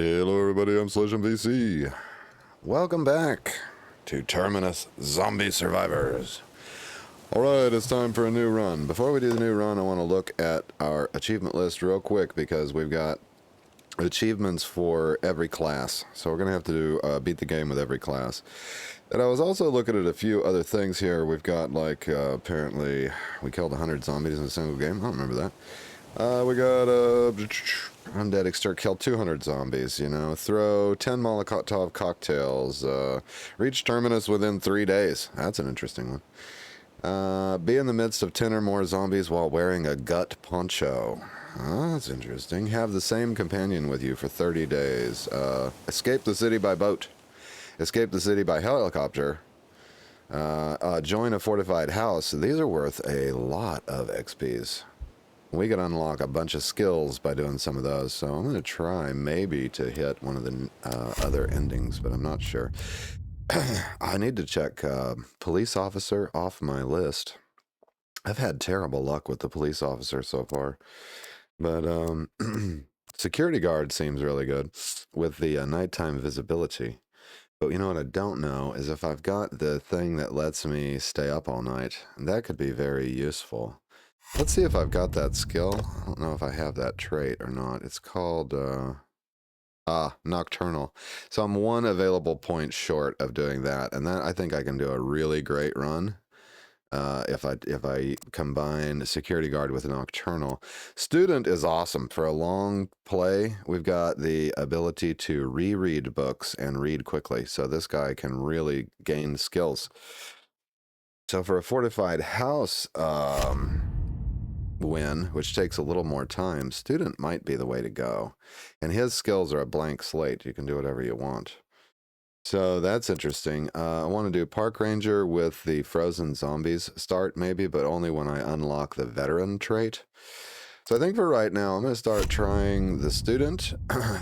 Hello everybody, I'm SlashMVC. Welcome back to Terminus Zombie Survivors. Alright, it's time for a new run. Before we do the new run, I want to look at our achievement list real quick because we've got achievements for every class. So we're going to have to do beat the game with every class. And I was also looking at a few other things here. We've got like, apparently, we killed 100 zombies in a single game. I don't remember that. We got undead exterminate, kill 200 zombies, you know, throw 10 Molotov cocktails, reach Terminus within 3 days. That's an interesting one. Be in the midst of 10 or more zombies while wearing a gut poncho. Oh, that's interesting. Have the same companion with you for 30 days. Escape the city by boat. Escape the city by helicopter. Join a fortified house. These are worth a lot of XPs. We can unlock a bunch of skills by doing some of those, so I'm going to try maybe to hit one of the other endings, but I'm not sure. I need to check police officer off my list. I've had terrible luck with the police officer so far, but security guard seems really good with the nighttime visibility. But you know what I don't know is if I've got the thing that lets me stay up all night. That could be very useful. Let's see if I've got that skill. I don't know if I have that trait or not. It's called, nocturnal. So I'm one available point short of doing that. And that, I think I can do a really great run if I combine security guard with nocturnal. Student is awesome. For a long play, we've got the ability to reread books and read quickly. So this guy can really gain skills. So for a fortified house, win, which takes a little more time, student might be the way to go. And his skills are a blank slate. You can do whatever you want. So that's interesting. I want to do park ranger with the frozen zombies start maybe, but only when I unlock the veteran trait. So I think for right now, I'm going to start trying the student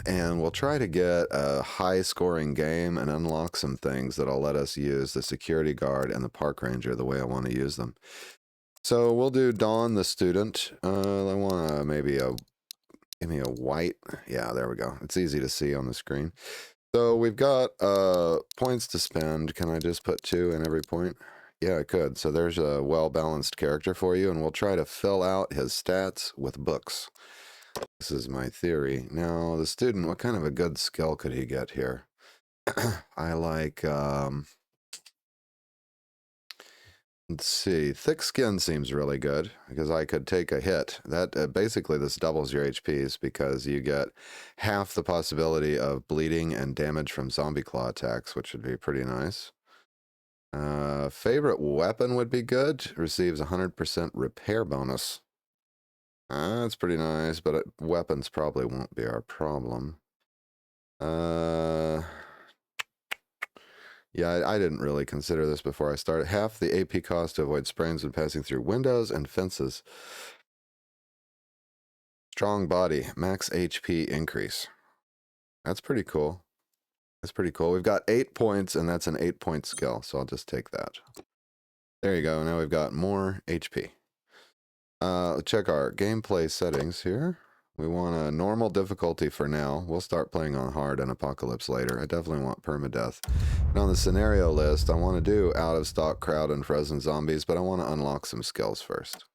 and we'll try to get a high scoring game and unlock some things that'll let us use the security guard and the park ranger the way I want to use them. So we'll do Dawn the student. I want to give me a white. Yeah, there we go. It's easy to see on the screen. So we've got points to spend. Can I just put 2 in every point? Yeah, I could. So there's a well-balanced character for you, and we'll try to fill out his stats with books. This is my theory. Now, the student, what kind of a good skill could he get here? I like... let's see. Thick skin seems really good because I could take a hit. That basically this doubles your HPs because you get half the possibility of bleeding and damage from zombie claw attacks, which would be pretty nice. Favorite weapon would be good. Receives 100% repair bonus. That's pretty nice, but weapons probably won't be our problem. Yeah, I didn't really consider this before I started. Half the AP cost to avoid sprains when passing through windows and fences. Strong body, max HP increase. That's pretty cool. That's pretty cool. We've got 8 points, and that's an 8-point skill, so I'll just take that. There you go. Now we've got more HP. Check our gameplay settings here. We want a normal difficulty for now. We'll start playing on hard and apocalypse later. I definitely want permadeath. And on the scenario list, I want to do out of stock crowd and frozen zombies, but I want to unlock some skills first.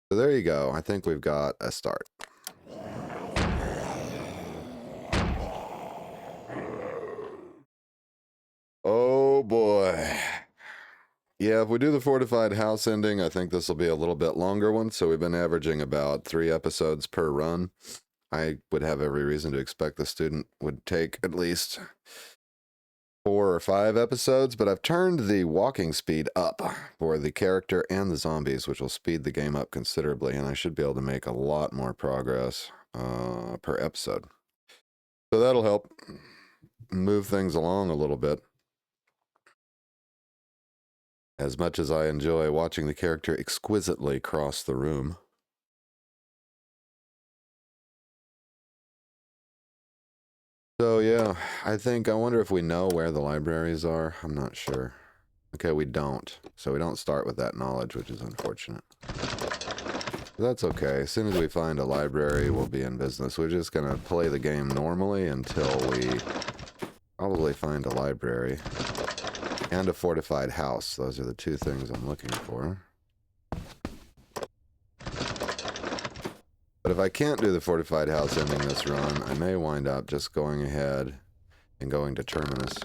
So there you go. I think we've got a start. Oh boy. Yeah, if we do the fortified house ending, I think this will be a little bit longer one. So we've been averaging about 3 episodes per run. I would have every reason to expect the student would take at least 4 or 5 episodes, but I've turned the walking speed up for the character and the zombies, which will speed the game up considerably, and I should be able to make a lot more progress per episode. So that'll help move things along a little bit. As much as I enjoy watching the character exquisitely cross the room. So yeah, I wonder if we know where the libraries are. I'm not sure. Okay, we don't. So we don't start with that knowledge, which is unfortunate. That's okay. As soon as we find a library, we'll be in business. We're just going to play the game normally until we probably find a library. And a fortified house. Those are the two things I'm looking for. But if I can't do the fortified house ending this run, I may wind up just going ahead and going to Terminus.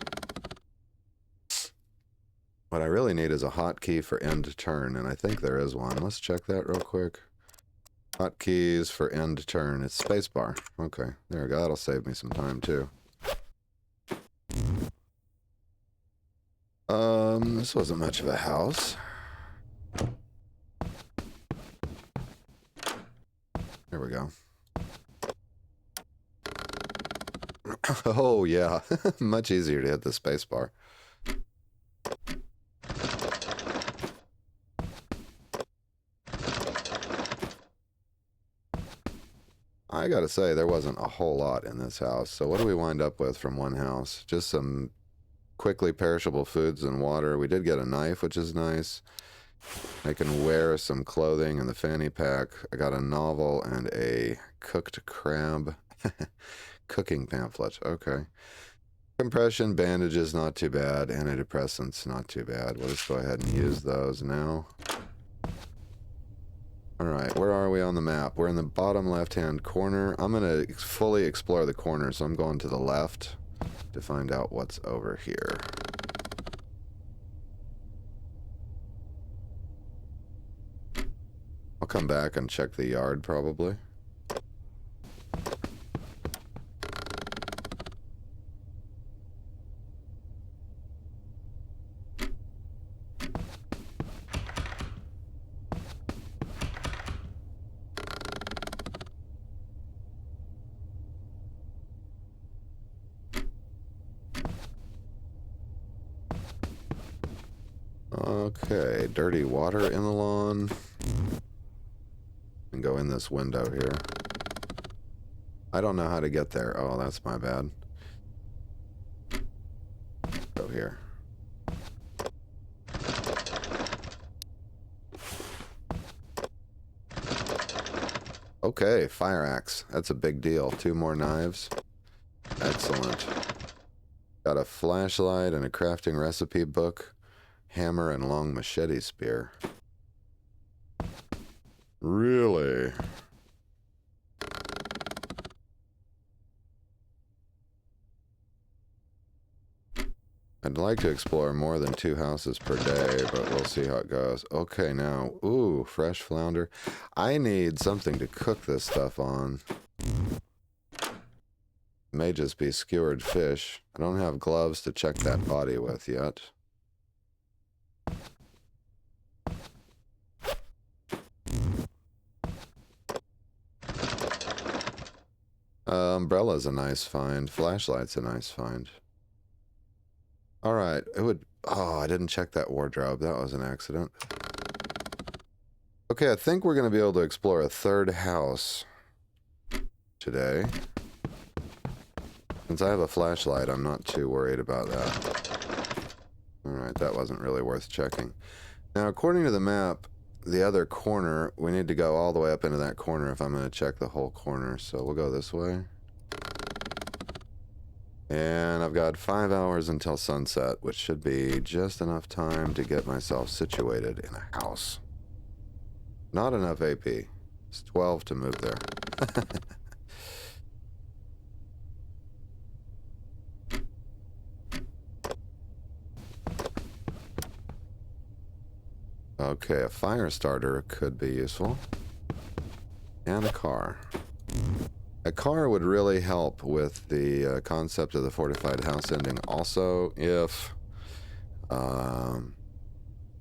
What I really need is a hotkey for end turn, and I think there is one. Let's check that real quick. Hotkeys for end turn. It's spacebar. Okay, there we go. That'll save me some time too. This wasn't much of a house. There we go. Oh, yeah. Much easier to hit the spacebar. I gotta say, there wasn't a whole lot in this house. So what do we wind up with from one house? Just some quickly perishable foods and water. We did get a knife, which is nice. I can wear some clothing in the fanny pack. I got a novel and a cooked crab cooking pamphlet. Okay. Compression, bandages, not too bad. Antidepressants, not too bad. We'll just go ahead and use those now. Alright, where are we on the map? We're in the bottom left-hand corner. I'm going to fully explore the corner, so I'm going to the left to find out what's over here. I'll come back and check the yard, probably. Okay, dirty water in the lawn. And go in this window here. I don't know how to get there. Oh, that's my bad. Go here. Okay, fire axe. That's a big deal. 2 more knives. Excellent. Got a flashlight and a crafting recipe book. Hammer and long machete spear. Really? I'd like to explore more than 2 houses per day, but we'll see how it goes. Okay, now, ooh, fresh flounder. I need something to cook this stuff on. May just be skewered fish. I don't have gloves to check that body with yet. Umbrella's a nice find. Flashlight's a nice find. Alright, it would... Oh, I didn't check that wardrobe. That was an accident. Okay, I think we're going to be able to explore a 3rd house today. Since I have a flashlight, I'm not too worried about that. Alright, that wasn't really worth checking. Now, according to the map, the other corner, we need to go all the way up into that corner if I'm going to check the whole corner. So we'll go this way. And I've got 5 hours until sunset, which should be just enough time to get myself situated in a house. Not enough AP. It's 12 to move there. Okay, a fire starter could be useful. And a car. A car would really help with the concept of the fortified house ending. Also, if I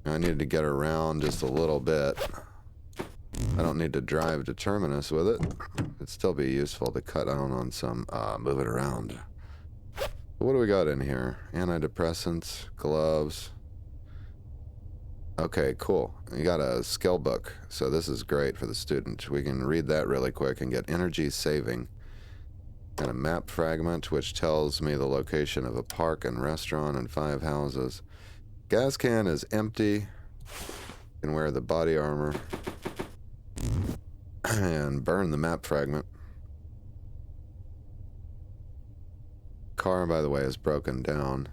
needed to get around just a little bit, I don't need to drive to Terminus with it. It'd still be useful to cut down on some moving around. What do we got in here? Antidepressants, gloves. Okay, cool. You got a skill book, so this is great for the student. We can read that really quick and get energy saving. And a map fragment, which tells me the location of a park and restaurant and 5 houses. Gas can is empty. Can wear the body armor. and burn the map fragment. Car, by the way, is broken down.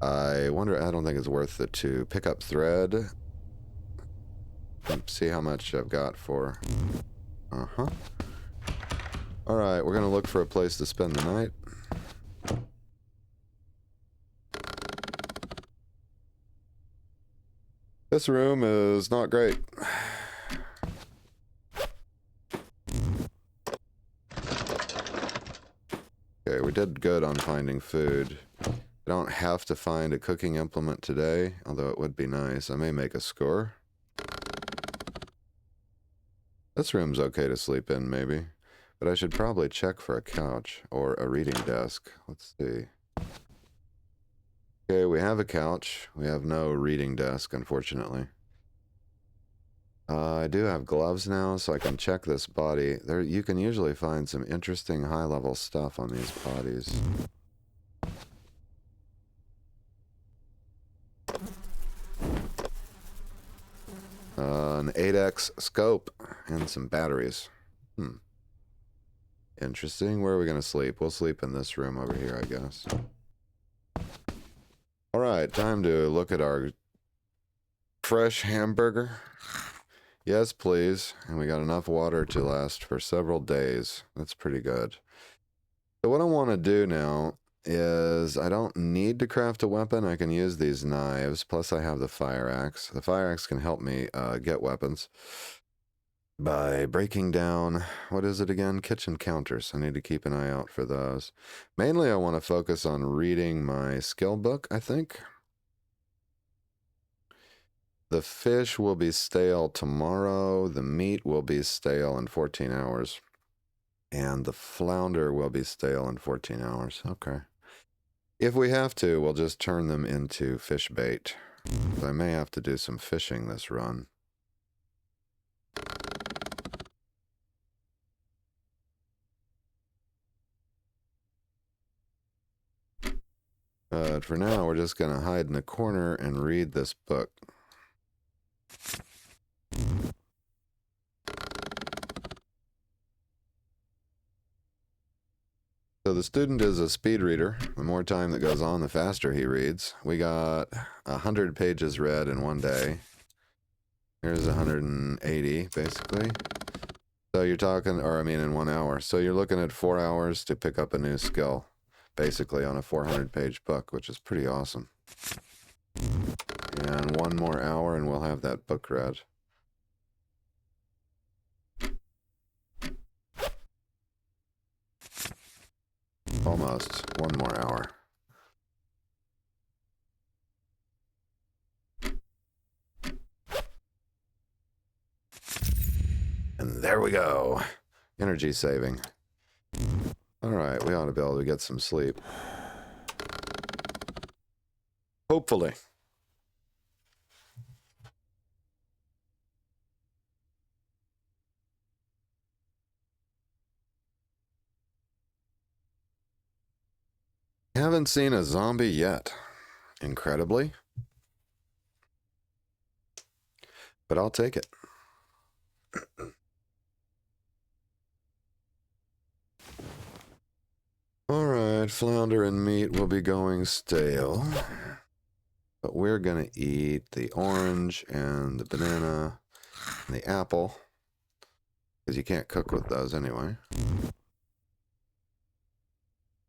I wonder, I don't think it's worth it to pick up thread. See how much I've got for... Alright, we're gonna look for a place to spend the night. This room is not great. Okay, we did good on finding food. I don't have to find a cooking implement today, although it would be nice. I may make a score. This room's okay to sleep in, maybe. But I should probably check for a couch or a reading desk. Let's see. Okay, we have a couch. We have no reading desk, unfortunately. I do have gloves now, so I can check this body. There, you can usually find some interesting high-level stuff on these bodies. An 8x scope and some batteries. Interesting. Where are we going to sleep? We'll sleep in this room over here, I guess. Alright, time to look at our fresh hamburger. Yes, please. And we got enough water to last for several days. That's pretty good. So what I want to do now is I don't need to craft a weapon. I can use these knives. Plus I have the fire axe. The fire axe can help me get weapons by breaking down, what is it again? Kitchen counters. I need to keep an eye out for those. Mainly I want to focus on reading my skill book, I think. The fish will be stale tomorrow. The meat will be stale in 14 hours. And the flounder will be stale in 14 hours. Okay. If we have to, we'll just turn them into fish bait. I may have to do some fishing this run. But for now, we're just going to hide in a corner and read this book. So the student is a speed reader. The more time that goes on, the faster he reads. We got 100 pages read in one day. Here's 180, basically. So you're talking, or I mean in 1 hour. So you're looking at 4 hours to pick up a new skill, basically on a 400-page book, which is pretty awesome. And 1 more hour and we'll have that book read. Almost 1 more hour. And there we go. Energy saving. Alright, we ought to be able to get some sleep. Hopefully. Haven't seen a zombie yet, incredibly. But I'll take it. Alright, flounder and meat will be going stale. But we're gonna eat the orange and the banana and the apple. Because you can't cook with those anyway.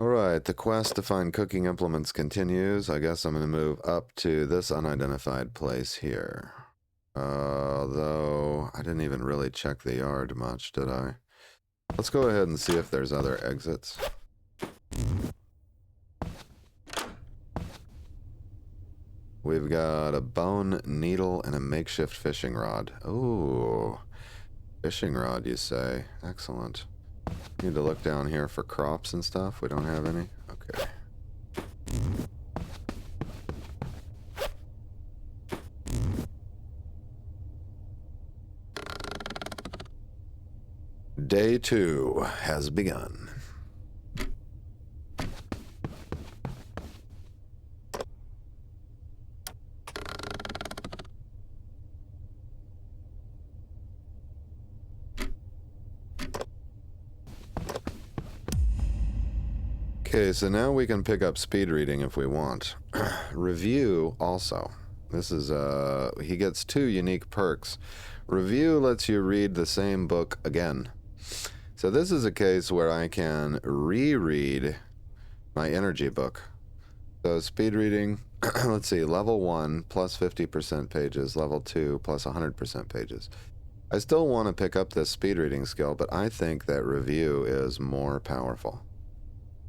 Alright, the quest to find cooking implements continues. I guess I'm going to move up to this unidentified place here. Though, I didn't even really check the yard much, did I? Let's go ahead and see if there's other exits. We've got a bone needle and a makeshift fishing rod. Ooh, fishing rod, you say? Excellent. Need to look down here for crops and stuff. We don't have any? Okay. Day 2 has begun. Okay, so now we can pick up speed reading if we want. Review also. This is, he gets 2 unique perks. Review lets you read the same book again. So this is a case where I can reread my energy book. So speed reading, let's see, level 1 plus 50% pages, level 2 plus 100% pages. I still want to pick up this speed reading skill, but I think that review is more powerful.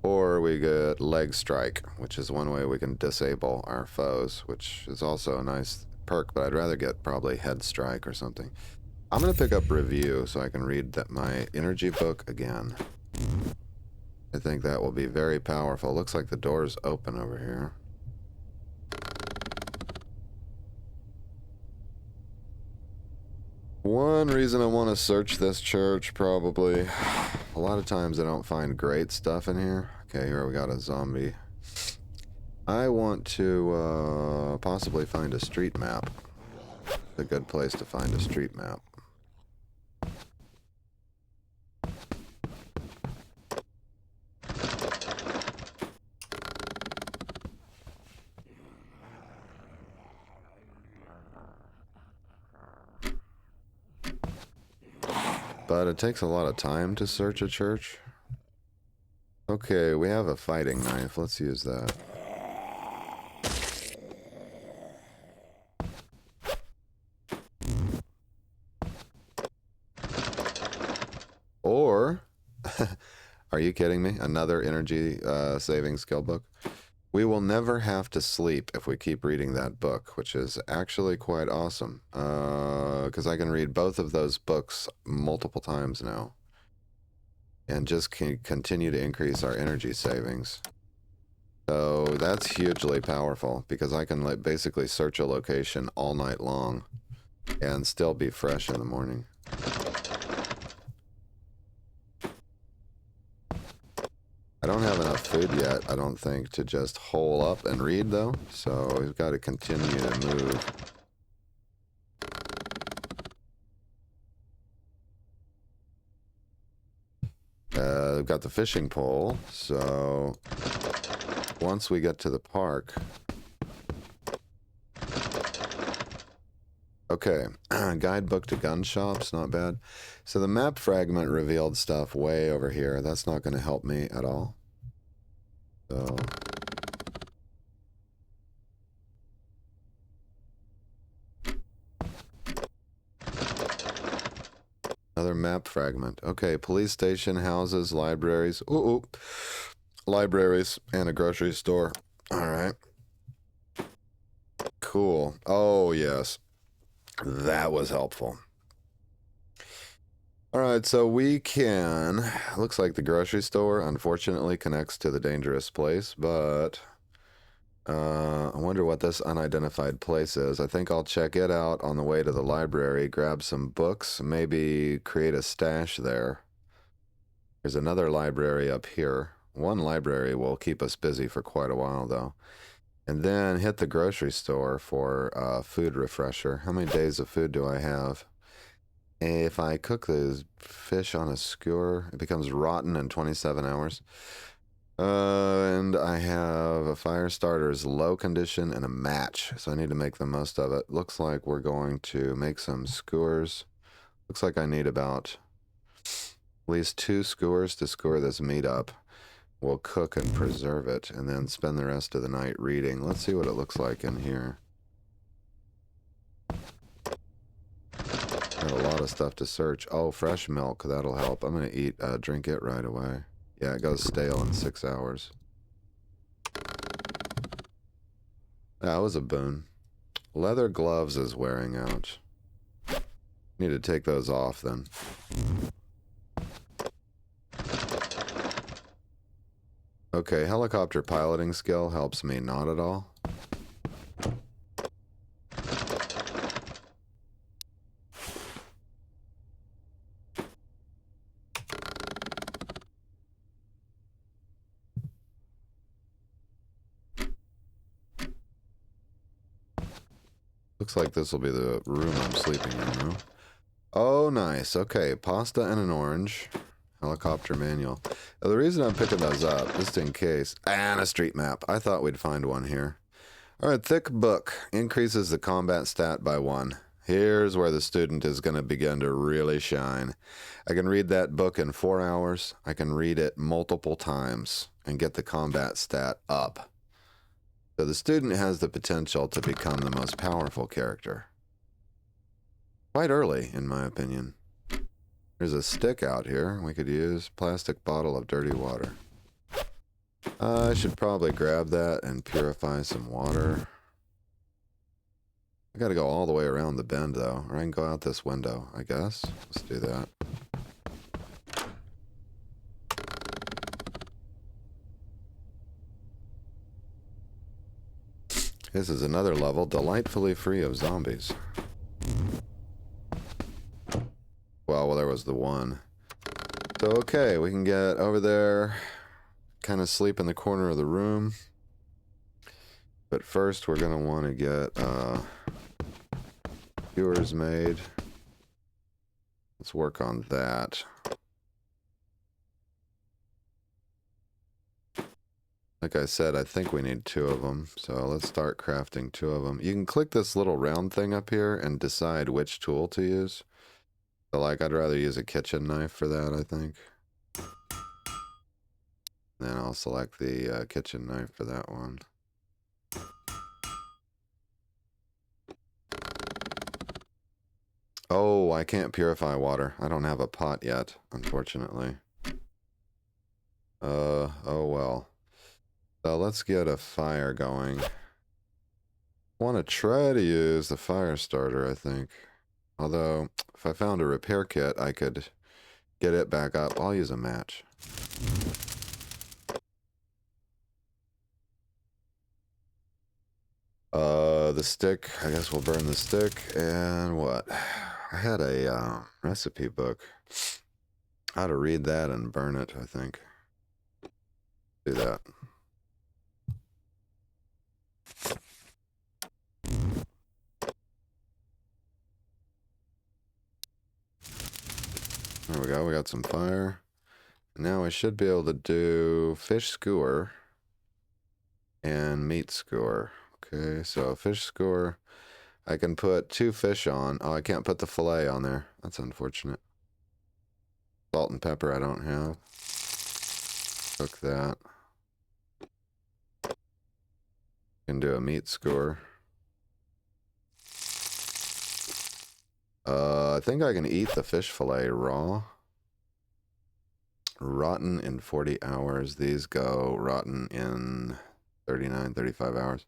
Or we get leg strike, which is one way we can disable our foes, which is also a nice perk, but I'd rather get probably head strike or something. I'm going to pick up review so I can read my energy book again. I think that will be very powerful. Looks like the door's open over here. One reason I want to search this church, probably. A lot of times I don't find great stuff in here. Okay, here we got a zombie. I want to possibly find a street map. It's a good place to find a street map. But it takes a lot of time to search a church. Okay, we have a fighting knife. Let's use that. Or, are you kidding me? Another energy saving skill book? We will never have to sleep if we keep reading that book, which is actually quite awesome. Because I can read both of those books multiple times now. And just continue to increase our energy savings. So that's hugely powerful, because I can basically search a location all night long and still be fresh in the morning. I don't have enough food yet, I don't think, to just hole up and read, though. So we've got to continue to move. We've got the fishing pole, so once we get to the park... Okay, guidebook to gun shops, not bad. So the map fragment revealed stuff way over here. That's not going to help me at all. So... Another map fragment. Okay, police station, houses, libraries. Ooh. Libraries and a grocery store. Alright. Cool. Oh, yes. That was helpful. Alright, so we can... Looks like the grocery store, unfortunately, connects to the dangerous place, but... I wonder what this unidentified place is. I think I'll check it out on the way to the library, grab some books, maybe create a stash there. There's another library up here. One library will keep us busy for quite a while, though. And then hit the grocery store for food refresher. How many days of food do I have? If I cook the fish on a skewer, it becomes rotten in 27 hours. And I have a fire starter's low condition and a match, so I need to make the most of it. Looks like we're going to make some skewers. Looks like I need about at least 2 skewers to skewer this meat up. We'll cook and preserve it, and then spend the rest of the night reading. Let's see what it looks like in here. Got a lot of stuff to search. Oh, fresh milk, that'll help. I'm going to drink it right away. Yeah, it goes stale in 6 hours. That was a boon. Leather gloves is wearing out. Need to take those off then. Okay, helicopter piloting skill helps me not at all. Looks like this will be the room I'm sleeping in now. Oh, nice. Okay, pasta and an orange. Helicopter manual. The reason I'm picking those up, just in case, and a street map. I thought we'd find one here. All right, thick book increases the combat stat by 1. Here's where the student is going to begin to really shine. I can read that book in 4 hours. I can read it multiple times and get the combat stat up. So the student has the potential to become the most powerful character. Quite early, in my opinion. There's a stick out here we could use. Plastic bottle of dirty water. I should probably grab that and purify some water. I gotta go all the way around the bend, though. Or I can go out this window, I guess. Let's do that. This is another level, delightfully free of zombies. Well, there was the one. So, okay, we can get over there, kind of sleep in the corner of the room. But first, we're going to want to get viewers made. Let's work on that. Like I said, I think we need 2 of them. So let's start crafting 2 of them. You can click this little round thing up here and decide which tool to use. So, like, I'd rather use a kitchen knife for that, I think. Then I'll select the kitchen knife for that one. Oh, I can't purify water. I don't have a pot yet, unfortunately. Oh well. So let's get a fire going. I want to try to use the fire starter, I think. Although, if I found a repair kit, I could get it back up. I'll use a match. The stick. I guess we'll burn the stick. And what? I had a recipe book. How to read that and burn it, I think. Do that. There we go. We got some fire. Now I should be able to do fish skewer and meat skewer. Okay, so fish skewer. I can put 2 fish on. Oh, I can't put the fillet on there. That's unfortunate. Salt and pepper I don't have. Cook that. Can do a meat skewer. I think I can eat the fish fillet raw. Rotten in 40 hours. These go rotten in 39, 35 hours.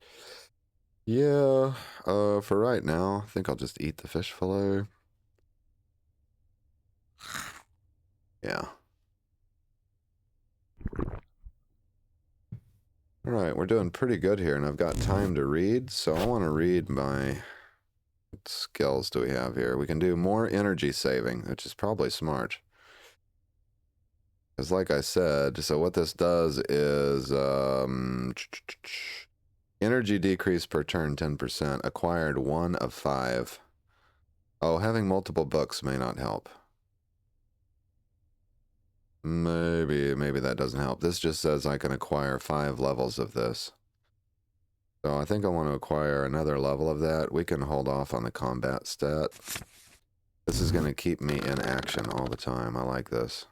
Yeah, for right now, I think I'll just eat the fish fillet. Yeah. Alright, we're doing pretty good here, and I've got time to read, so I want to read my... What skills do we have here? We can do more energy saving, which is probably smart. Because like I said, so what this does is... energy decrease per turn 10%. Acquired 1 of 5. Oh, having multiple books may not help. Maybe that doesn't help. This just says I can acquire 5 levels of this. So I think I want to acquire another level of that. We can hold off on the combat stat. This is going to keep me in action all the time. I like this.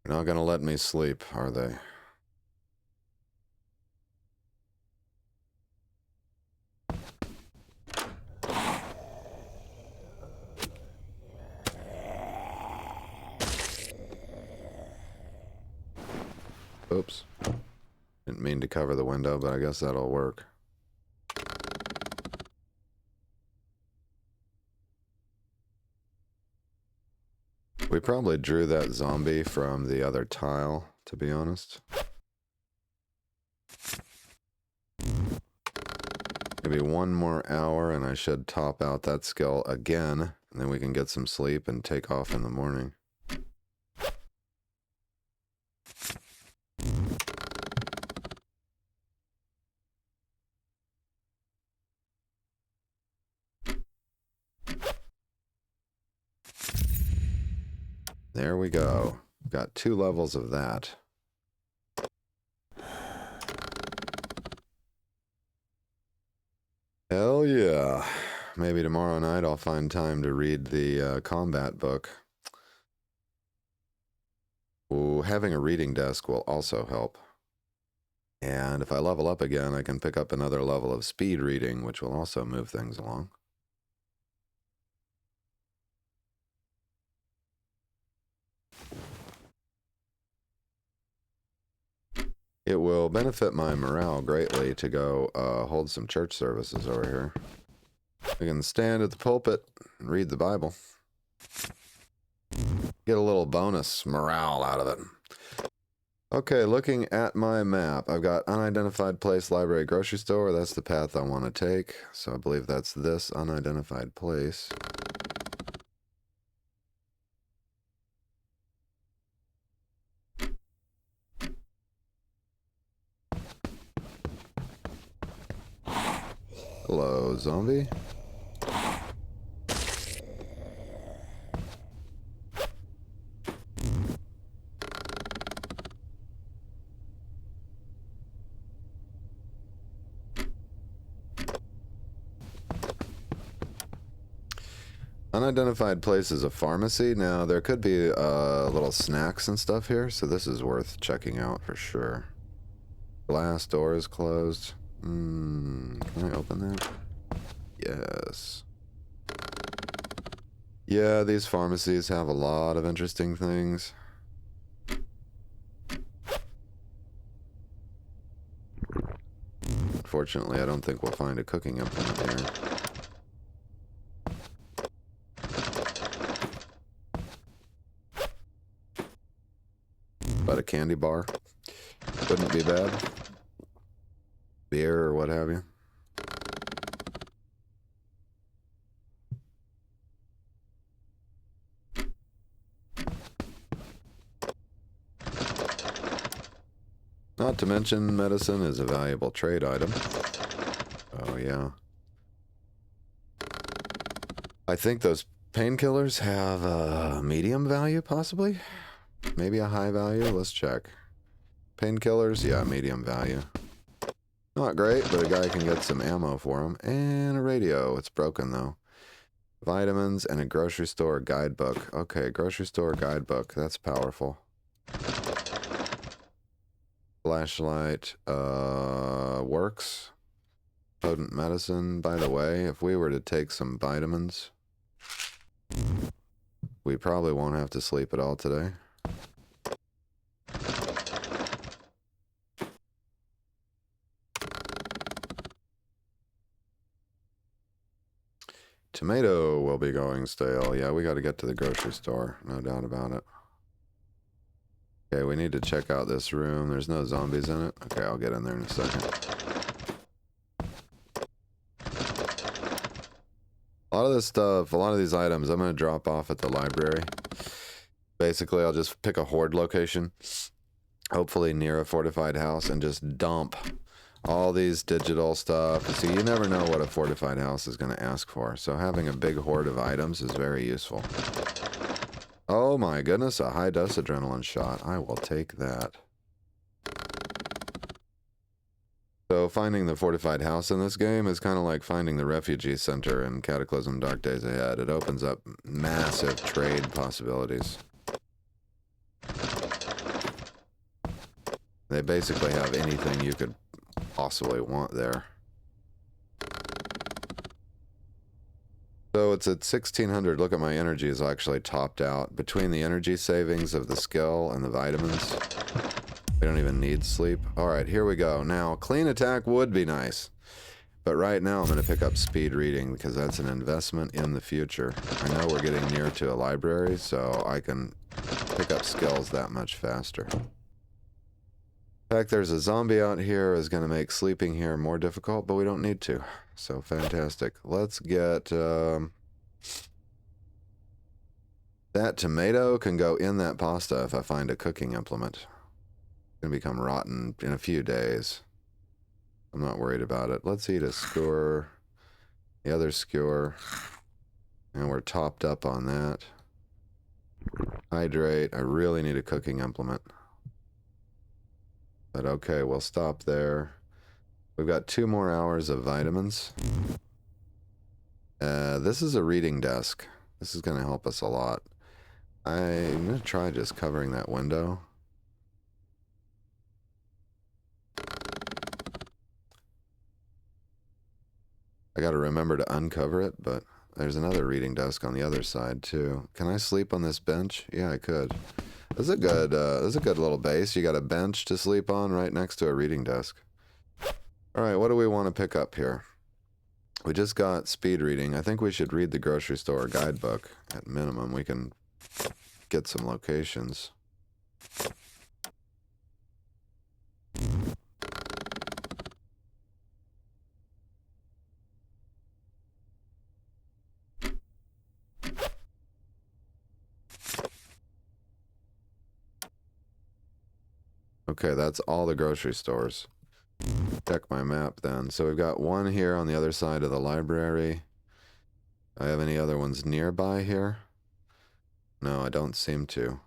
They're not going to let me sleep, are they? Oops. Didn't mean to cover the window, but I guess that'll work. We probably drew that zombie from the other tile, to be honest. Maybe 1 more hour and I should top out that skill again. And then we can get some sleep and take off in the morning. There we go. Got 2 levels of that. Hell yeah. Maybe tomorrow night I'll find time to read the combat book. Ooh, having a reading desk will also help. And if I level up again, I can pick up another level of speed reading, which will also move things along. It will benefit my morale greatly to go hold some church services over here. I can stand at the pulpit and read the Bible. Get a little bonus morale out of it. Okay, looking at my map, I've got unidentified place, library, grocery store. That's the path I want to take. So I believe that's this unidentified place. Hello, zombie. Unidentified place is a pharmacy. Now, there could be little snacks and stuff here, so this is worth checking out for sure. Glass door is closed. Can I open that? Yes. Yeah, these pharmacies have a lot of interesting things. Unfortunately, I don't think we'll find a cooking implement here. But a candy bar wouldn't be bad. Beer or what have you. Not to mention, medicine is a valuable trade item. Oh, yeah. I think those painkillers have a medium value, possibly? Maybe a high value? Let's check. Painkillers, yeah, medium value. Not great, but a guy can get some ammo for him. And a radio. It's broken, though. Vitamins and a grocery store guidebook. Okay, grocery store guidebook. That's powerful. Flashlight works. Potent medicine. By the way, if we were to take some vitamins, we probably won't have to sleep at all today. Tomato will be going stale. Yeah, we got to get to the grocery store. No doubt about it. Okay, we need to check out this room. There's no zombies in it. Okay, I'll get in there in a second. A lot of this stuff, a lot of these items, I'm going to drop off at the library. Basically, I'll just pick a horde location, hopefully near a fortified house, and just dump all these digital stuff. See, you never know what a fortified house is going to ask for, so having a big horde of items is very useful. Oh my goodness, a high-dose adrenaline shot. I will take that. So finding the fortified house in this game is kind of like finding the refugee center in Cataclysm Dark Days Ahead. It opens up massive trade possibilities. They basically have anything you could possibly want there. So it's at 1600. Look at my energy is actually topped out. Between the energy savings of the skill and the vitamins, we don't even need sleep. Alright, here we go. Now, clean attack would be nice. But right now I'm going to pick up speed reading because that's an investment in the future. I know we're getting near to a library, so I can pick up skills that much faster. The fact there's a zombie out here is going to make sleeping here more difficult, but we don't need to. So fantastic. Let's get That tomato can go in that pasta if I find a cooking implement. It's going to become rotten in a few days. I'm not worried about it. Let's eat a skewer. The other skewer. And we're topped up on that. Hydrate. I really need a cooking implement. But okay, we'll stop there. We've got 2 more hours of vitamins. This is a reading desk. This is going to help us a lot. I'm going to try just covering that window. I got to remember to uncover it, but there's another reading desk on the other side too. Can I sleep on this bench? Yeah, I could. This is a good little base. You got a bench to sleep on right next to a reading desk. All right, what do we want to pick up here? We just got speed reading. I think we should read the grocery store guidebook at minimum. We can get some locations. Okay, that's all the grocery stores. Check my map then. So we've got one here on the other side of the library. Do I have any other ones nearby here? No, I don't seem to.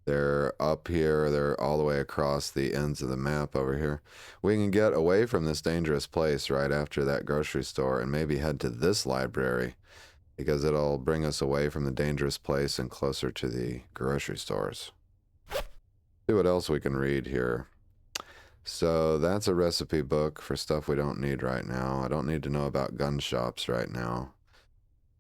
They're up here. They're all the way across the ends of the map over here. We can get away from this dangerous place right after that grocery store and maybe head to this library because it'll bring us away from the dangerous place and closer to the grocery stores. See what else we can read here. So that's a recipe book for stuff we don't need right now. I don't need to know about gun shops right now.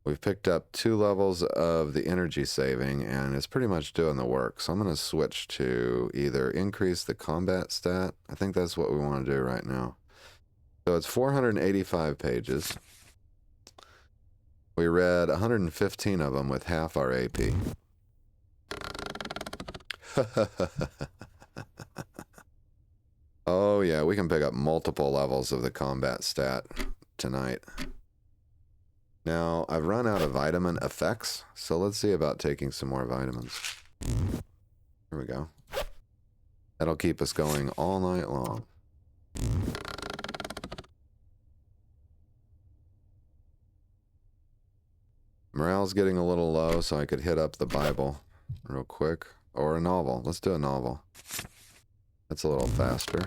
We've picked up 2 levels of the energy saving, and it's pretty much doing the work. So I'm going to switch to either increase the combat stat. I think that's what we want to do right now. So it's 485 pages. We read 115 of them with half our AP. Oh yeah, we can pick up multiple levels of the combat stat tonight. Now, I've run out of vitamin effects, so let's see about taking some more vitamins. Here we go. That'll keep us going all night long. Morale's getting a little low, so I could hit up the Bible real quick. Or a novel. Let's do a novel. That's a little faster.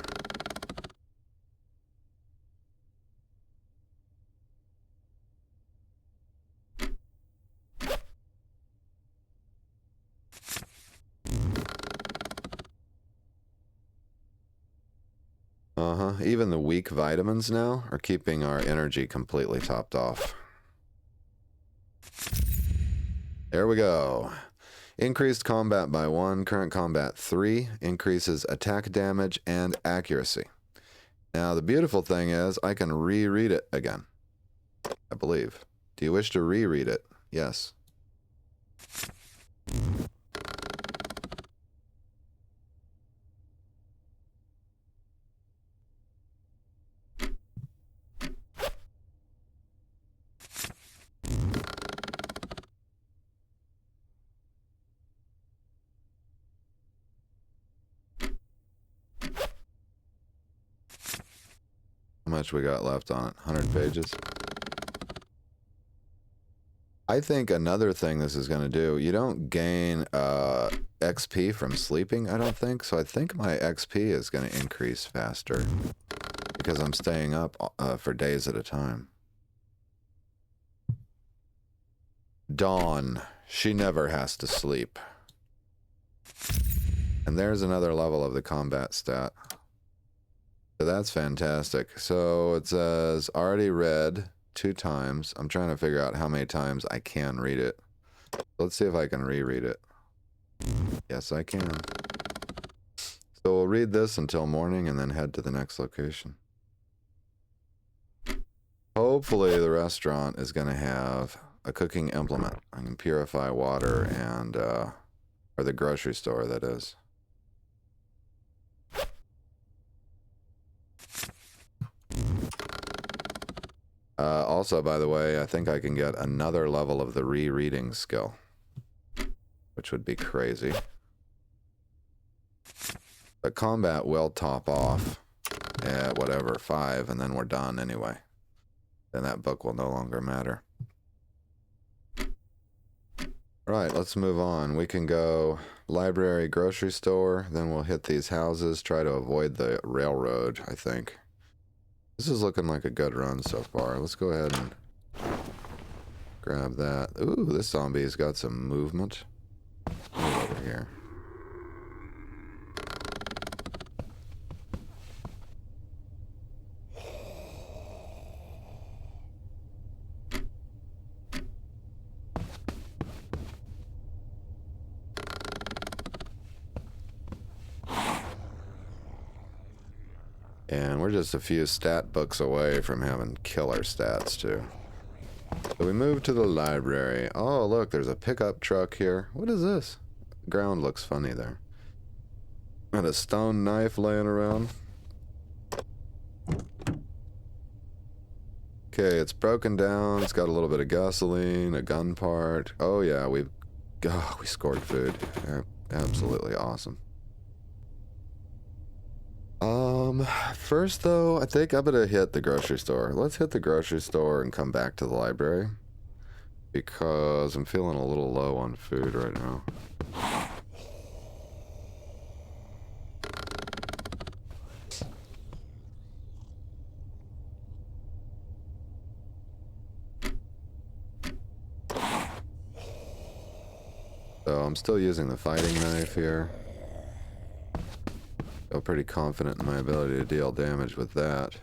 Even the weak vitamins now are keeping our energy completely topped off. There we go. Increased combat by 1, current combat 3, increases attack damage and accuracy. Now the beautiful thing is I can reread it again, I believe. Do you wish to reread it? Yes. How much we got left on it? 100 pages? I think another thing this is going to do, you don't gain XP from sleeping, I don't think. So I think my XP is going to increase faster because I'm staying up for days at a time. Dawn. She never has to sleep. And there's another level of the combat stat. So that's fantastic. So it says already read 2 times. I'm trying to figure out how many times I can read it. Let's see if I can reread it. Yes, I can. So we'll read this until morning and then head to the next location. Hopefully the restaurant is going to have a cooking implement. I can purify water and, or the grocery store, that is. Also, by the way, I think I can get another level of the rereading skill. which would be crazy. But combat will top off at whatever, 5, and then we're done anyway. Then that book will no longer matter. Right, let's move on. We can go library, grocery store, then we'll hit these houses, try to avoid the railroad, I think. This is looking like a good run so far. Let's go ahead and grab that. Ooh, this zombie's got some movement. Move over here. And we're just a few stat books away from having killer stats, too. So we move to the library. Oh, look, there's a pickup truck here. What is this? Ground looks funny there. Got a stone knife laying around. Okay, it's broken down. It's got a little bit of gasoline, a gun part. Oh, yeah, we scored food. Absolutely awesome. First though, I think I'm gonna hit the grocery store. Let's hit the grocery store and come back to the library, because I'm feeling a little low on food right now. So I'm still using the fighting knife here. Feel pretty confident in my ability to deal damage with that.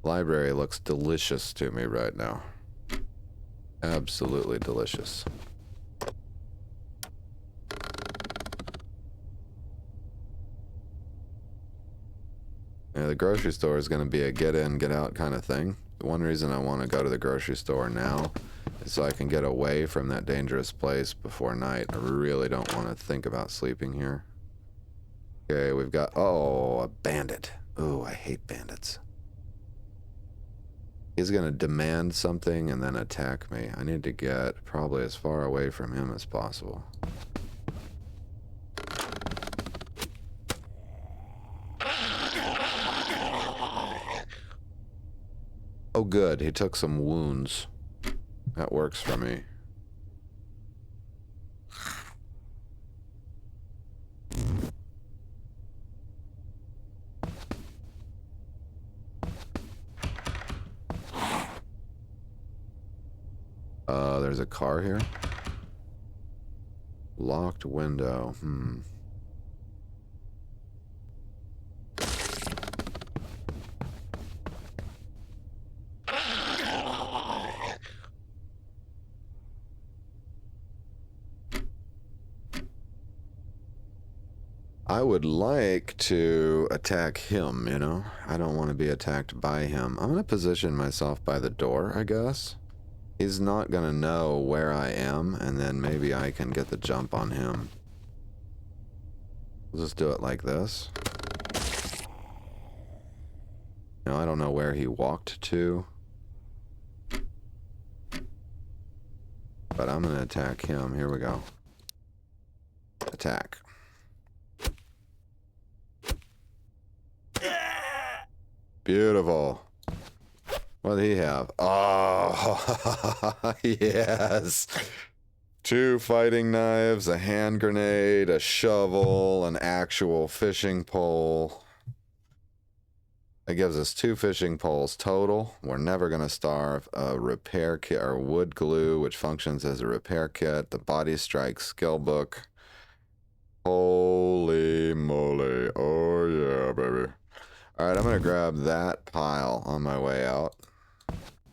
Library looks delicious to me right now. Absolutely delicious. Yeah, the grocery store is going to be a get in, get out kind of thing. One reason I want to go to the grocery store now is so I can get away from that dangerous place before night. I really don't want to think about sleeping here. Okay, we've got... Oh, a bandit. Ooh, I hate bandits. He's going to demand something and then attack me. I need to get probably as far away from him as possible. Oh, good. He took some wounds. That works for me. There's a car here. Locked window. I would like to attack him, you know? I don't want to be attacked by him. I'm going to position myself by the door, I guess. He's not going to know where I am, and then maybe I can get the jump on him. We'll just do it like this. Now, I don't know where he walked to. But I'm going to attack him. Here we go. Attack. Beautiful. What did he have? Oh, yes. 2 fighting knives, a hand grenade, a shovel, an actual fishing pole. That gives us 2 fishing poles total. We're never going to starve. A repair kit, or wood glue, which functions as a repair kit. The body strike skill book. Holy moly. Oh, yeah, baby. Alright, I'm going to grab that pile on my way out.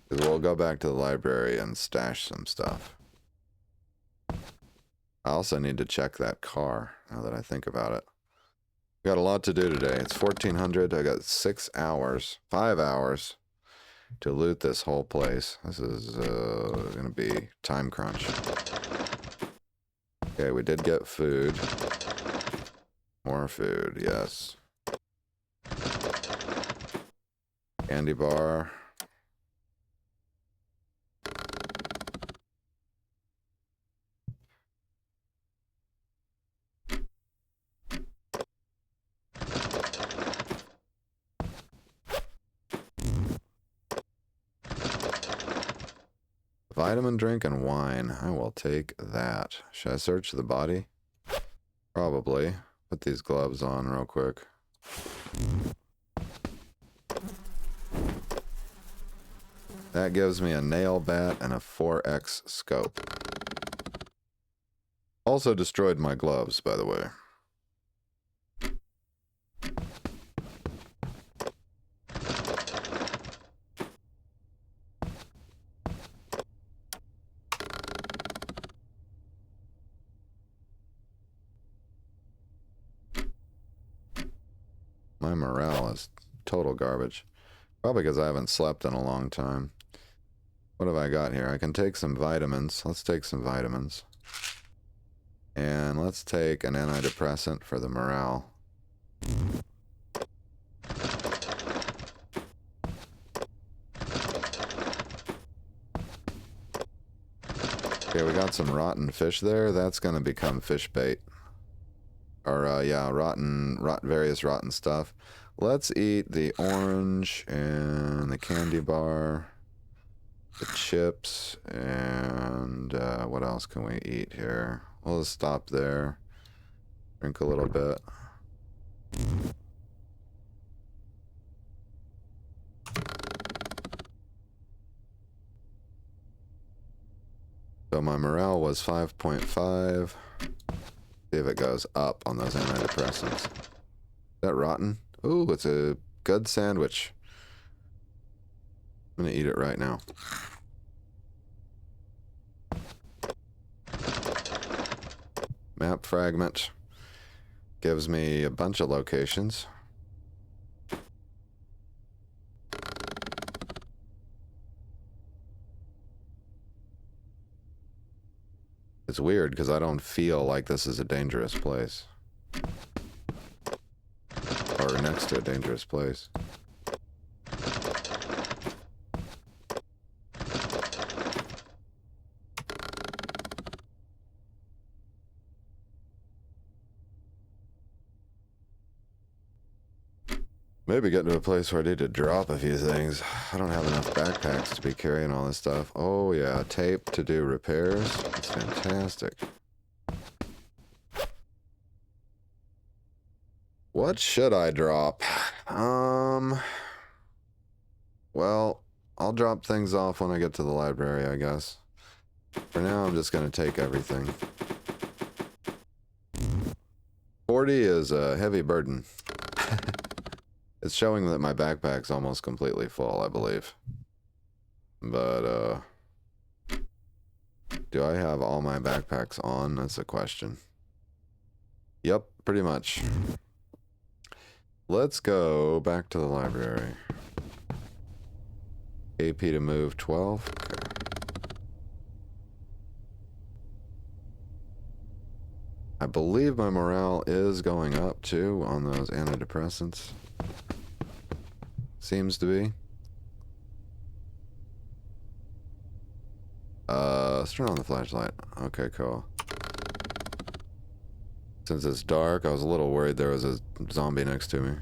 Because we'll go back to the library and stash some stuff. I also need to check that car, now that I think about it. We got a lot to do today. It's 1400. I got 6 hours, 5 hours to loot this whole place. This is going to be time crunch. Okay, we did get food. More food, yes. Candy bar. Vitamin drink and wine. I will take that. Should I search the body? Probably. Put these gloves on real quick. That gives me a nail bat and a 4x scope. Also destroyed my gloves, by the way. My morale is total garbage. Probably because I haven't slept in a long time. What have I got here? I can take some vitamins. Let's take some vitamins. And let's take an antidepressant for the morale. Okay, we got some rotten fish there. That's going to become fish bait. Or, yeah, various rotten stuff. Let's eat the orange and the candy bar, the chips, and what else can we eat here? We'll just stop there. Drink a little bit. So my morale was 5.5. See if it goes up on those antidepressants. Is that rotten? Ooh, it's a good sandwich. I'm gonna eat it right now. Map fragment. Gives me a bunch of locations. It's weird because I don't feel like this is a dangerous place. Or next to a dangerous place. Maybe get to a place where I need to drop a few things. I don't have enough backpacks to be carrying all this stuff. Oh yeah, tape to do repairs. That's fantastic. What should I drop? Well, I'll drop things off when I get to the library, I guess. For now, I'm just going to take everything. 40 is a heavy burden. It's showing that my backpack's almost completely full, I believe. But, do I have all my backpacks on? That's a question. Yep, pretty much. Let's go back to the library. AP to move 12. Okay. I believe my morale is going up too on those antidepressants. Seems to be. Let's turn on the flashlight. Okay, cool. Since it's dark, I was a little worried there was a zombie next to me.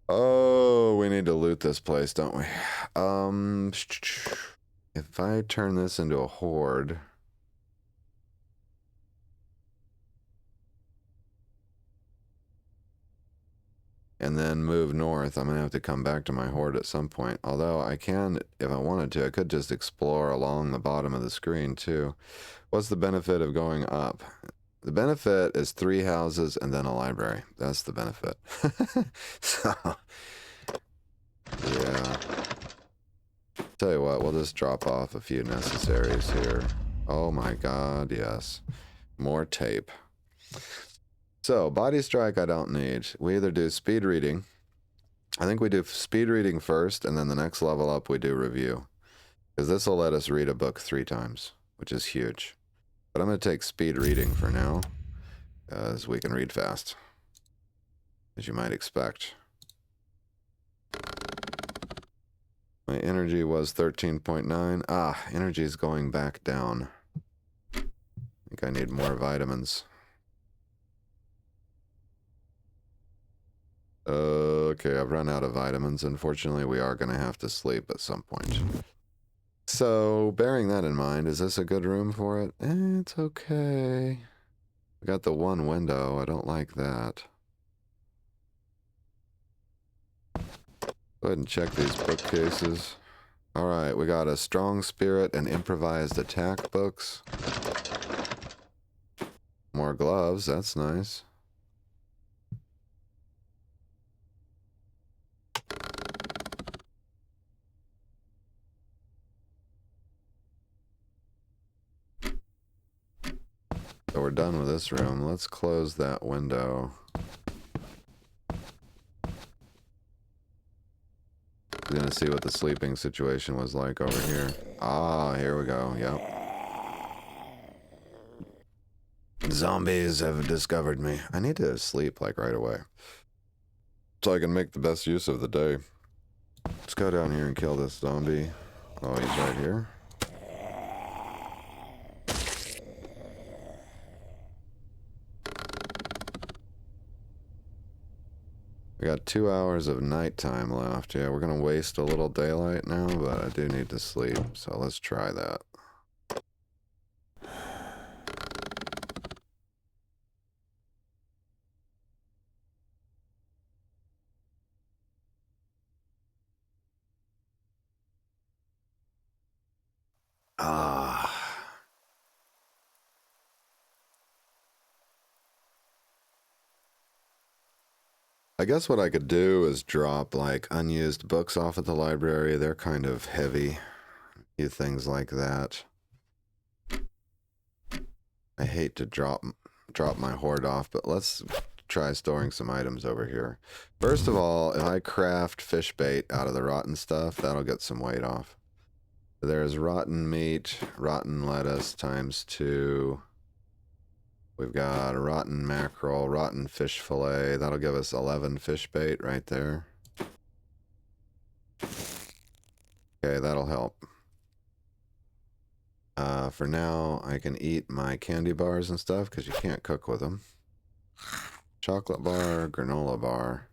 Oh, we need to loot this place, don't we? If I turn this into a horde... and then move north, I'm going to have to come back to my horde at some point. Although I can, if I wanted to, I could just explore along the bottom of the screen too. What's the benefit of going up? The benefit is 3 houses and then a library. That's the benefit. So, yeah. Tell you what, we'll just drop off a few necessaries here. Oh my god, yes. More tape. So, body strike I don't need. We either do speed reading. I think we do speed reading first, and then the next level up we do review. Because this will let us read a book 3 times, which is huge. But I'm going to take speed reading for now, as we can read fast. As you might expect. My energy was 13.9. Ah, energy is going back down. I think I need more vitamins. okay. I've run out of vitamins. Unfortunately, we are going to have to sleep at some point. So, bearing that in mind, is this a good room for it? It's okay. We got the one window. I don't like that. Go ahead and check these bookcases. Alright, we got a strong spirit and improvised attack books. More gloves, that's nice. So we're done with this room. Let's close that window. We're gonna see what the sleeping situation was like over here. Ah, here we go, yep. Zombies have discovered me. I need to sleep, like, right away, so I can make the best use of the day. Let's go down here and kill this zombie. Oh, he's right here. We got 2 hours of nighttime left. Yeah, we're gonna waste a little daylight now, but I do need to sleep, so let's try that. Ah. I guess what I could do is drop, like, unused books off at the library. They're kind of heavy. A few things like that. I hate to drop my hoard off, but let's try storing some items over here. First of all, if I craft fish bait out of the rotten stuff, that'll get some weight off. There's rotten meat, rotten lettuce times 2. We've got a rotten mackerel, rotten fish fillet. That'll give us 11 fish bait right there. Okay, that'll help. For now, I can eat my candy bars and stuff because you can't cook with them. Chocolate bar, granola bar.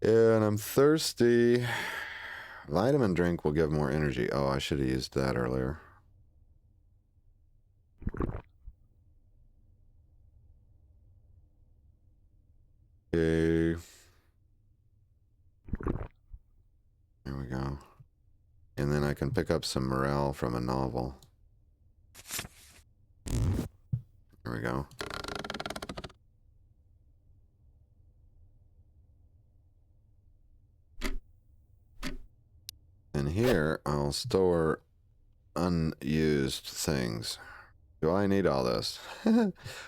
Yeah, and I'm thirsty. Vitamin drink will give more energy. Oh, I should have used that earlier. Okay. There we go. And then I can pick up some morale from a novel. There we go. And here, I'll store unused things. Do I need all this?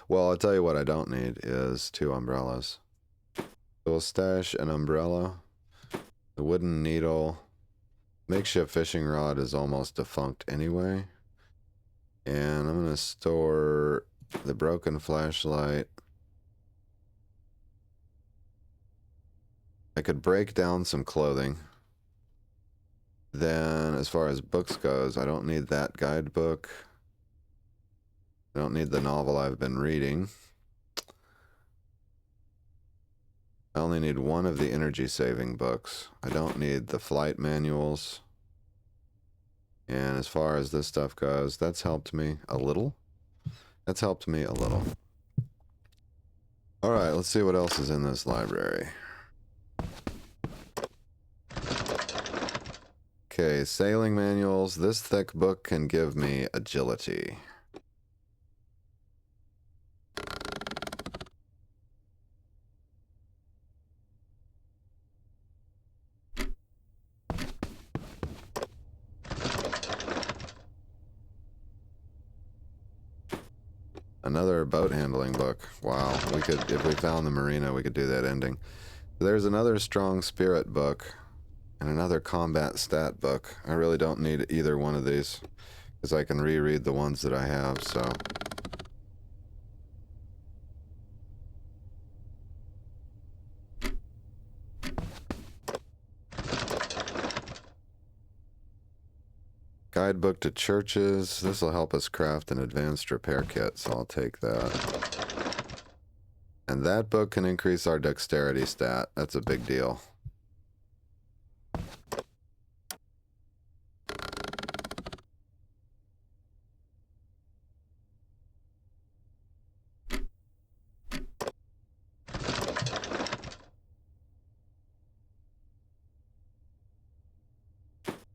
Well, I'll tell you what I don't need is 2 umbrellas. So we'll stash an umbrella, the wooden needle. Makeshift fishing rod is almost defunct anyway. And I'm going to store the broken flashlight. I could break down some clothing. Then, as far as books goes, I don't need that guidebook. I don't need the novel I've been reading. I only need 1 of the energy-saving books. I don't need the flight manuals. And as far as this stuff goes, that's helped me a little. That's helped me a little. Alright, let's see what else is in this library. Okay, sailing manuals. This thick book can give me agility. Another boat handling book. Wow, we could, if we found the marina, we could do that ending. There's another strong spirit book and another combat stat book. I really don't need either one of these because I can reread the ones that I have, so. Guidebook to churches. This will help us craft an advanced repair kit, so I'll take that. And And that book can increase our dexterity stat. That's a big deal.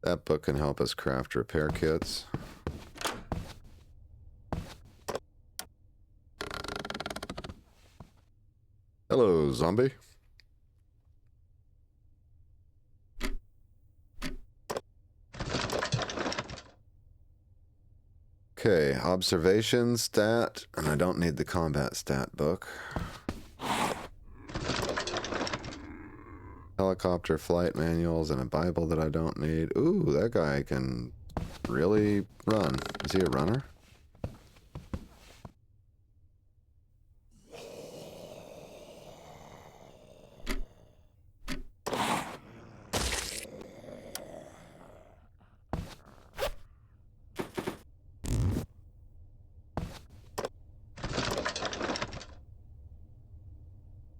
That book can help us craft repair kits. Hello, zombie. Okay, observation stat, and I don't need the combat stat book. Helicopter flight manuals and a Bible that I don't need. Ooh, that guy can really run. Is he a runner?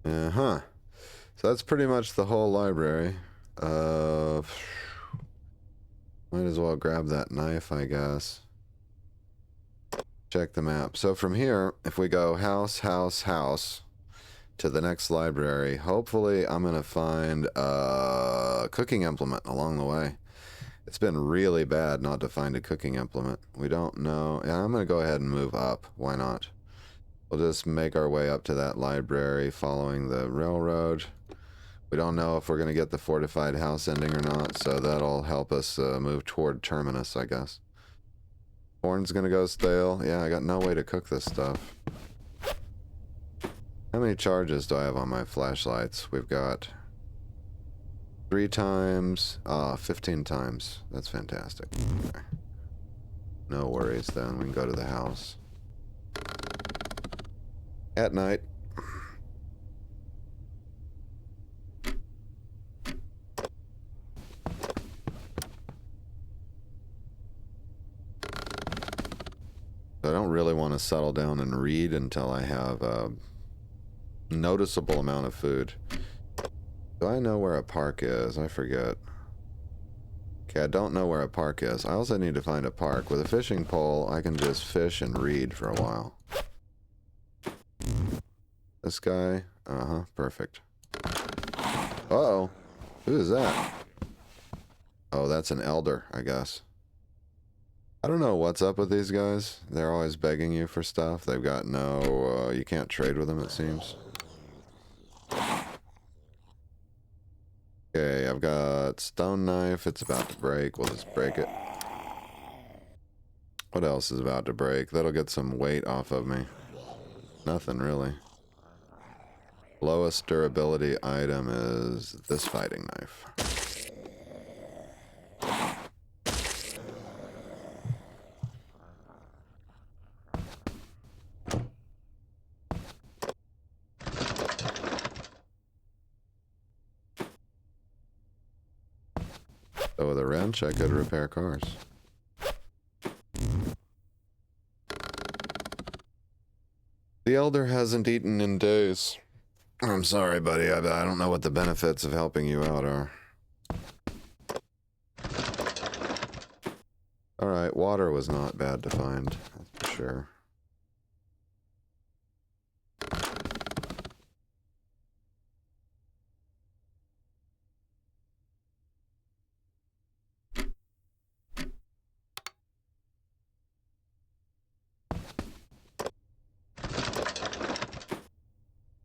Uh-huh. So that's pretty much the whole library. Might as well grab that knife, I guess. Check the map. So from here, if we go house, house, house to the next library, hopefully I'm going to find a cooking implement along the way. It's been really bad not to find a cooking implement. We don't know. Yeah, I'm going to go ahead and move up. Why not? We'll just make our way up to that library following the railroad. We don't know if we're going to get the fortified house ending or not, so that'll help us move toward Terminus, I guess. Corn's going to go stale. Yeah, I got no way to cook this stuff. How many charges do I have on my flashlights? We've got 3 times, 15 times. That's fantastic. Okay. No worries then. We can go to the house. At night. I don't really want to settle down and read until I have a noticeable amount of food. Do I know where a park is? I forget. Okay, I don't know where a park is. I also need to find a park. With a fishing pole, I can just fish and read for a while. This guy? Uh-huh, perfect. Uh-oh. Who is that? Oh, that's an elder, I guess. I don't know what's up with these guys. They're always begging you for stuff. They've got no... you can't trade with them, it seems. Okay, I've got stone knife. It's about to break. We'll just break it. What else is about to break? That'll get some weight off of me. Nothing, really. Lowest durability item is this fighting knife. So with a wrench, I could repair cars. The elder hasn't eaten in days. I'm sorry, buddy. I don't know what the benefits of helping you out are. Alright, water was not bad to find, that's for sure.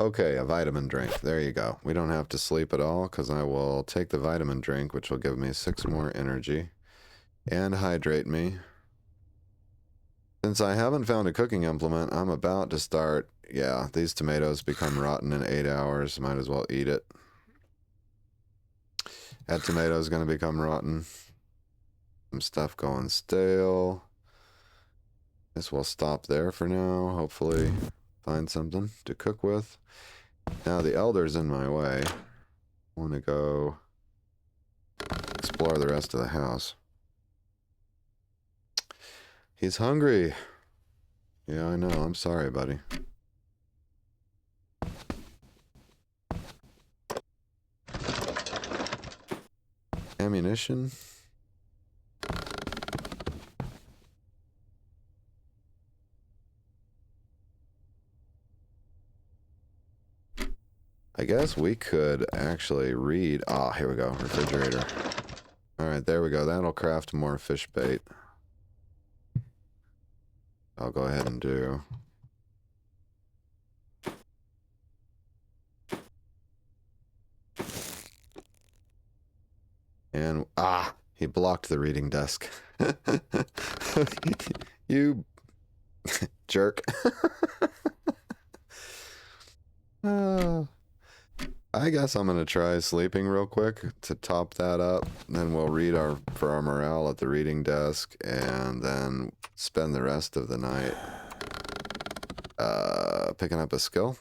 Okay, a vitamin drink. There you go. We don't have to sleep at all, because I will take the vitamin drink, which will give me 6 more energy, and hydrate me. Since I haven't found a cooking implement, I'm about to start... Yeah, these tomatoes become rotten in 8 hours. Might as well eat it. That tomato's going to become rotten. Some stuff going stale. This will stop there for now. Hopefully find something to cook with. Now the elder's in my way. I want to go explore the rest of the house. He's hungry. Yeah, I know. I'm sorry, buddy. ammunition. I guess we could actually read... Ah, here we go. Refrigerator. Alright, there we go. That'll craft more fish bait. I'll go ahead and do. And... Ah! He blocked the reading desk. You... jerk. I guess I'm going to try sleeping real quick to top that up. Then we'll read for our morale at the reading desk, and then spend the rest of the night picking up a skill.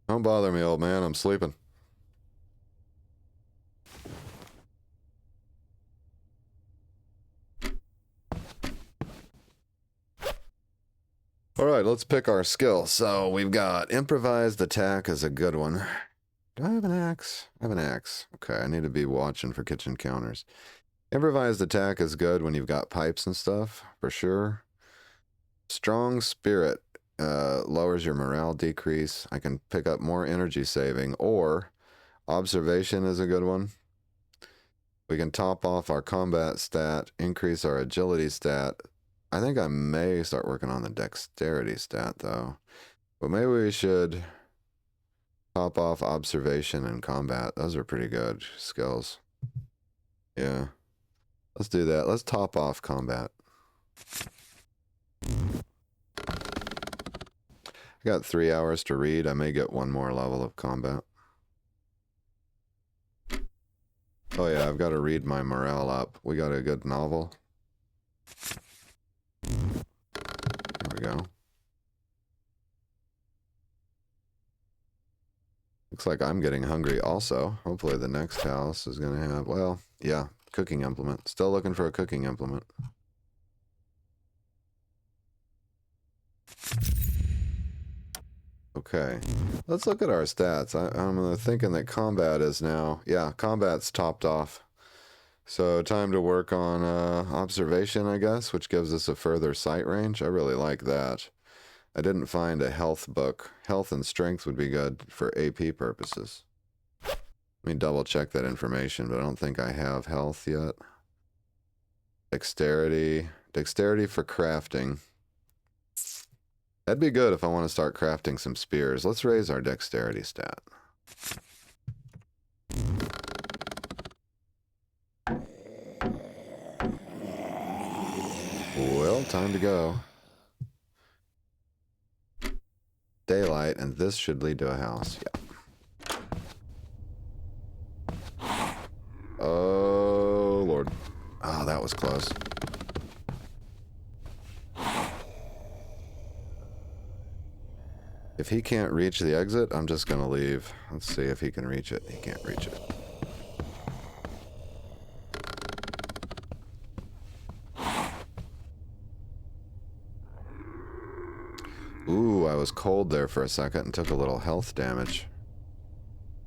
Don't bother me, old man. I'm sleeping. Alright, let's pick our skill. So we've got improvised attack is a good one. Do I have an axe? I have an axe. Okay, I need to be watching for kitchen counters. Improvised attack is good when you've got pipes and stuff, for sure. Strong spirit lowers your morale decrease. I can pick up more energy saving, or observation is a good one. We can top off our combat stat, increase our agility stat. I think I may start working on the dexterity stat, though. But maybe we should top off observation and combat. Those are pretty good skills. Yeah. Let's do that. Let's top off combat. I got 3 hours to read. I may get one more level of combat. Oh yeah, I've got to read my morale up. We got a good novel. There we go. Looks like I'm getting hungry also. Hopefully the next house is going to have, well, yeah, cooking implement. Still looking for a cooking implement. Okay, let's look at our stats. I'm thinking that combat is now, yeah, combat's topped off. So time to work on observation, I guess, which gives us a further sight range. I really like that. I didn't find a health book. Health and strength would be good for AP purposes. Let me double check that information, but I don't think I have health yet. Dexterity. Dexterity for crafting. That'd be good if I want to start crafting some spears. Let's raise our dexterity stat. Well, time to go. Daylight, and this should lead to a house. Yeah. Oh, Lord. Oh, that was close. If he can't reach the exit, I'm just going to leave. Let's see if he can reach it. He can't reach it. Ooh, I was cold there for a second and took a little health damage.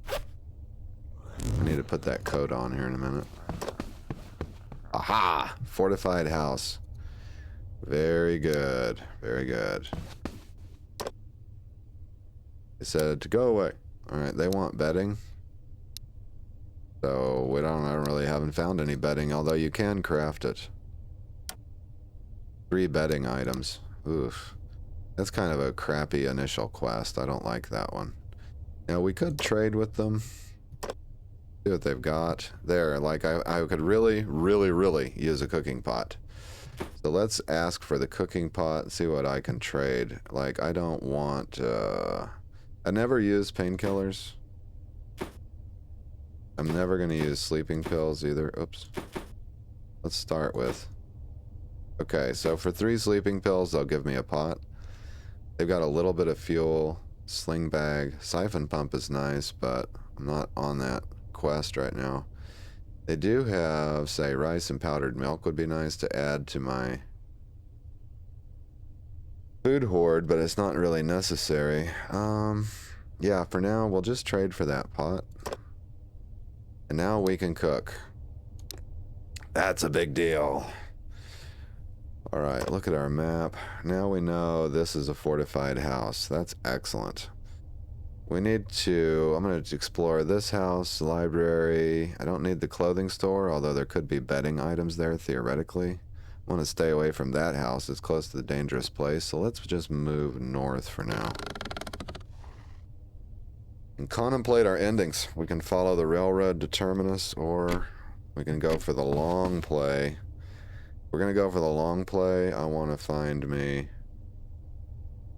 I need to put that coat on here in a minute. Aha! Fortified house. Very good. Very good. They said to go away. Alright, they want bedding. So, I haven't found any bedding, although you can craft it. 3 bedding items. Oof. That's kind of a crappy initial quest. I don't like that one. Now, we could trade with them. See what they've got. There, like, I could really use a cooking pot. So let's ask for the cooking pot and see what I can trade. Like, I don't want, I never use painkillers. I'm never going to use sleeping pills either. Oops. Let's start with... Okay, so for 3 sleeping pills, they'll give me a pot. They've got a little bit of fuel, sling bag, siphon pump is nice, but I'm not on that quest right now. They do have, say, rice and powdered milk would be nice to add to my food hoard, but it's not really necessary. Yeah, for now, we'll just trade for that pot. And now we can cook. That's a big deal. Alright, look at our map. Now we know this is a fortified house. That's excellent. We need to... I'm going to explore this house, library. I don't need the clothing store, although there could be bedding items there, theoretically. I want to stay away from that house. It's close to the dangerous place, so let's just move north for now. And contemplate our endings. We can follow the railroad to Terminus, or we can go for the long play. We're going to go for the long play. I want to find me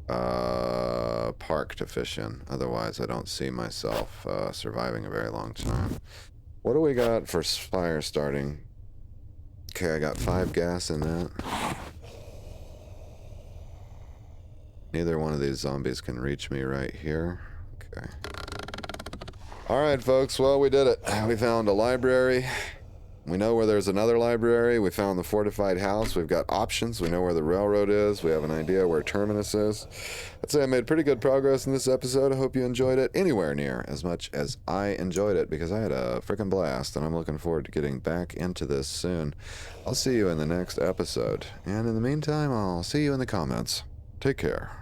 a park to fish in. Otherwise, I don't see myself surviving a very long time. What do we got for fire starting? Okay, I got 5 gas in that. Neither one of these zombies can reach me right here. Okay. Alright, folks. Well, we did it. We found a library. We know where there's another library. We found the fortified house. We've got options. We know where the railroad is. We have an idea where Terminus is. I'd say I made pretty good progress in this episode. I hope you enjoyed it anywhere near as much as I enjoyed it, because I had a freaking blast, and I'm looking forward to getting back into this soon. I'll see you in the next episode. And in the meantime, I'll see you in the comments. Take care.